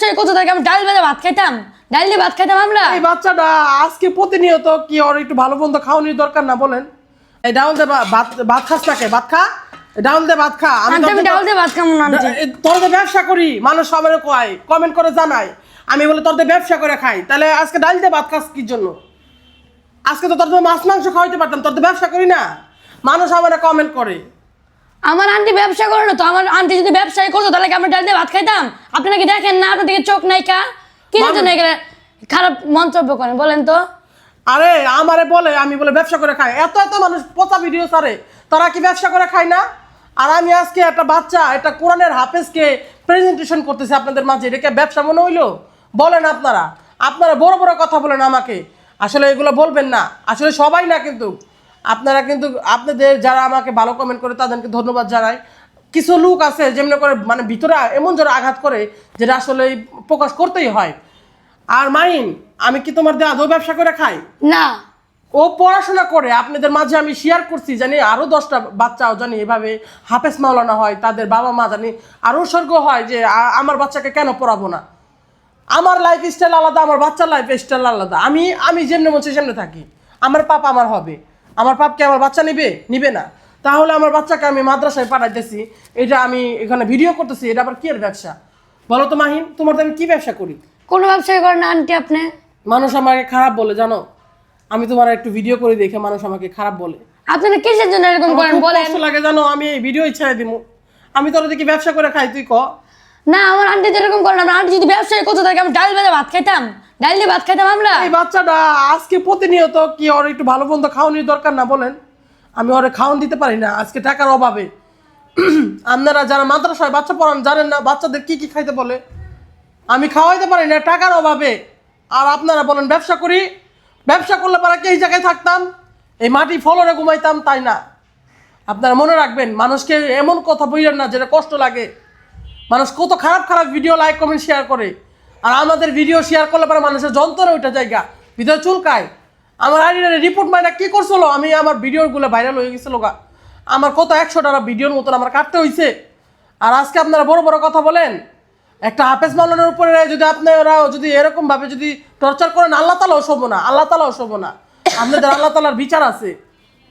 ব্যবসায়ী কত থাকে আমি ডাল ভেজে ভাত খাইতাম, ডাল দিয়ে ভাত খাইতাম আমরা। এই বাচ্চাটা আজকে প্রতিনিয়ত কি ওর একটু ভালো মন্দ খাওয়ানোর দরকার না বলেন? এই ডাউল দে ভাত ভাত খাস নাকি? ভাত খা, ডাউল দে ভাত খা। আমি ডাল দিয়ে ভাত খাবো না আন্টি। তোর দিয়ে ব্যবসা করি, মানুষ সবাই কয়, কমেন্ট করে জানায় আমি বলে তোর দিয়ে ব্যবসা করে খাই, তাহলে আজকে ডাল দিয়ে ভাত খাস কি জন্য? আজকে তো তোর দিয়ে মাছ মাংস খাওয়াইতে পারতাম, তোর দিয়ে ব্যবসা করি না, মানুষ আমার কমেন্ট করে। আমার আন্টি ব্যবসা করে না তো, আমার আন্টি যদি ব্যবসায়ী করতো তাহলে কি আমরা ডাল দিয়ে ভাত খাইতাম? আপনি নাকি দেখেন না, আপনার দিকে চোখ নাই কা? কি জন্য এগুলো খারাপ মন্তব্য করেন বলেন তো? আরে আমারে বলে আমি বলে ব্যবসা করে খাই, এত এত মানুষ পচা ভিডিও ছাড়ে, তারা কি ব্যবসা করে খায় না? আর আমি আজকে একটা বাচ্চা, একটা কোরআনের হাফেজকে প্রেজেন্টেশন করতেছি আপনাদের মাঝে, এটাকে ব্যবসা মনে হইলো? বলেন আপনারা, আপনারা বড় বড় কথা বলেন আমাকে, আসলে এগুলো বলবেন না, আসলে সবাই না, কিন্তু আপনারা কিন্তু আপনাদের যারা আমাকে ভালো কমেন্ট করে তাদেরকে ধন্যবাদ জানাই। কিছু লোক আছে যেমনি করে মানে ভিতরে এমন জোরে আঘাত করে যেটা আসলে প্রকাশ করতেই হয়। আর মাইন, আমি কি তোমার দিয়ে আদৌ ব্যবসা করে খাই? না। ও পড়াশোনা করে আপনাদের মাঝে আমি শেয়ার করছি, জানি আরও 10টা বাচ্চাও জানি এভাবে হাফেজ মাওলানা হয়, তাদের বাবা মা জানি আরও উৎসর্গ হয় যে আমার বাচ্চাকে কেন পড়াবো না। আমার লাইফ স্টাইল আলাদা, আমার বাচ্চার লাইফ স্টাইল আলাদা। আমি যেমনি বলছি সেমনি থাকি, আমার পাপ আমার হবে, আমার পাপকে আমার বাচ্চা নিবে না। তাহলে আমার বাচ্চাকে আমি মাদ্রাসায় পাঠাইতেছি, এটা আমি এখানে ভিডিও করতেছি, এটা আবার কি এর ব্যবসা বলো তো মাহিন? তোমার তো আমি কি ব্যবসা করি? কোনো ব্যবসায়ী করেন না আন্টি আপনি। মানুষ আমাকে খারাপ বলে জানো, আমি তোমার একটু ভিডিও করে দেখে মানুষ আমাকে খারাপ বলে। আপনারা কিসের জন্য এরকম করেন বলেন? কষ্ট লাগে জানো, আমি এই ভিডিও ছেড়ে দিব, আমি তোর দেখি ব্যবসা করে খাই, তুই ক। না, আমার আন্টি যেরকম করেন, আমার আন্টি যদি ব্যবসায়ী করতো তাহলে আমি ডাল ভেজে ভাত খাইতাম, ডাল দিয়ে ভাত খাইতাম আমরা। এই বাচ্চাটা আজকে প্রতিনিয়ত কি ওর একটু ভালো মন্দ খাওয়ানোর দরকার না বলেন? আমি ওরে খাওয়ান দিতে পারি না আজকে টাকার অভাবে। আপনারা যারা মাদ্রাসায় বাচ্চা পড়ান জানেন না বাচ্চাদের কি কি খাইতে বলে, আমি খাওয়াইতে পারি না টাকার অভাবে। আর আপনারা বলেন ব্যবসা করি, ব্যবসা করলে পরে কি এই জায়গায় থাকতাম, এই মাটি ফলরে ঘুমাইতাম, তাই না? আপনারা মনে রাখবেন, মানুষকে এমন কথা বললেন না যেটা কষ্ট লাগে। মানুষ কত খারাপ খারাপ ভিডিও লাইক কমেন্ট শেয়ার করে, আর আমাদের ভিডিও শেয়ার করলে পরে মানুষের যন্ত্রণা ওইটা জায়গা ভিতরে চুলকায়। আমার আইডির রিপোর্ট মাইনা কি করছিল, আমি আমার ভিডিওগুলো ভাইরাল হয়ে গেছিল গা, আমার কত 100টা ভিডিওর মতন আমার কাটতে হয়েছে। আর আজকে আপনারা বড় বড় কথা বলেন, একটা হাফেজ মাওলানার উপরে যদি আপনারা যদি এরকম ভাবে যদি টর্চার করেন, আল্লাহ তাআলাও শোভো না, আল্লাহ তাআলাও শোভো না, আপনাদের আল্লাহ তাআলার বিচার আছে।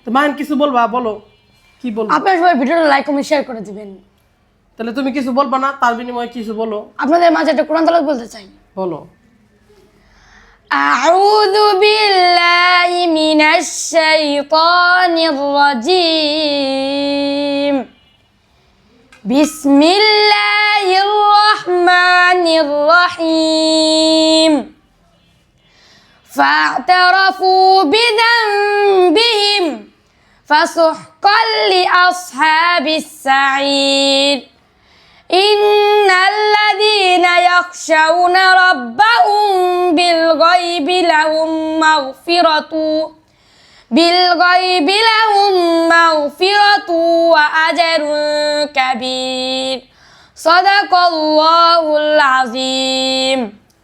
তো মাইন কিছু বলবা, বলো কি বলবো? আপনারা সবাই ভিডিওটা লাইক কমেন্ট শেয়ার করে দিবেন। তাহলে তুমি কিছু বলবা না, তার বিনিময়ে কিছু বলো। আপনাদের মাঝে একটা কোরআন তেলাওয়াত বলতে চাই। বলো। আউযু বিল্লাহি মিনাশ শাইতানির রাজীম। বিসমিল্লাহির রহমানির রহিম। ফা'তারাফু বিযানবিহিম ফাসুহকাল লিআসহাবিস সাঈর। ইন্নাল্লাযীনা ইয়াখশাউনা রাব্বাহুম বিল-গায়বি লাহুম মাগফিরাতু ওয়া আজরুন কাবীর। সাদাকাল্লাহুল আযীম।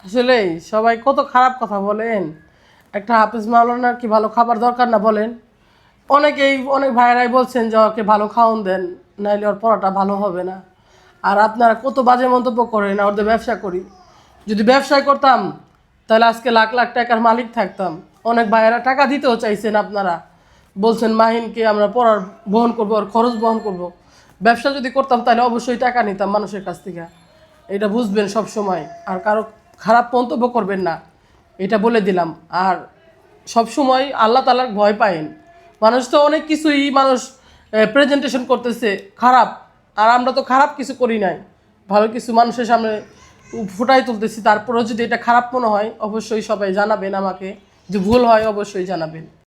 আসলে সবাই কত খারাপ কথা বলেন, একটা হাফেজ মাওলানার কি ভালো খাবার দরকার না বলেন? অনেক ভাইয়েরাই বলছেন যে ওকে ভালো খাওয়ান দেন, নাইলে ওর পড়াটা ভালো হবে না। আর আপনারা কত বাজে মন্তব্য করেন, ওদের ব্যবসা করি। যদি ব্যবসায় করতাম তাহলে আজকে লাখ লাখ টাকার মালিক থাকতাম। অনেক ভাইয়েরা টাকা দিতেও চাইছেন, আপনারা বলছেন মাহিনকে আমরা পড়ার বহন করবো, ওর খরচ বহন করব। ব্যবসা যদি করতাম তাহলে অবশ্যই টাকা নিতাম মানুষের কাছ থেকে, এটা বুঝবেন সব সময়। আর কারো খারাপ মন্তব্য করবেন না, এটা বলে দিলাম। আর সব সময় আল্লাহ তাআলার ভয় পায়েন। মানুষ তো অনেক কিছুই মানুষ প্রেজেন্টেশন করতেছে খারাপ, আর আমরা তো খারাপ কিছু করি নাই, ভালো কিছু মানুষের সামনে ফুটাই তুলতেছি। তারপরেও যদি এটা খারাপ মনে হয় অবশ্যই সবাই জানাবেন আমাকে, যে ভুল হয় অবশ্যই জানাবেন।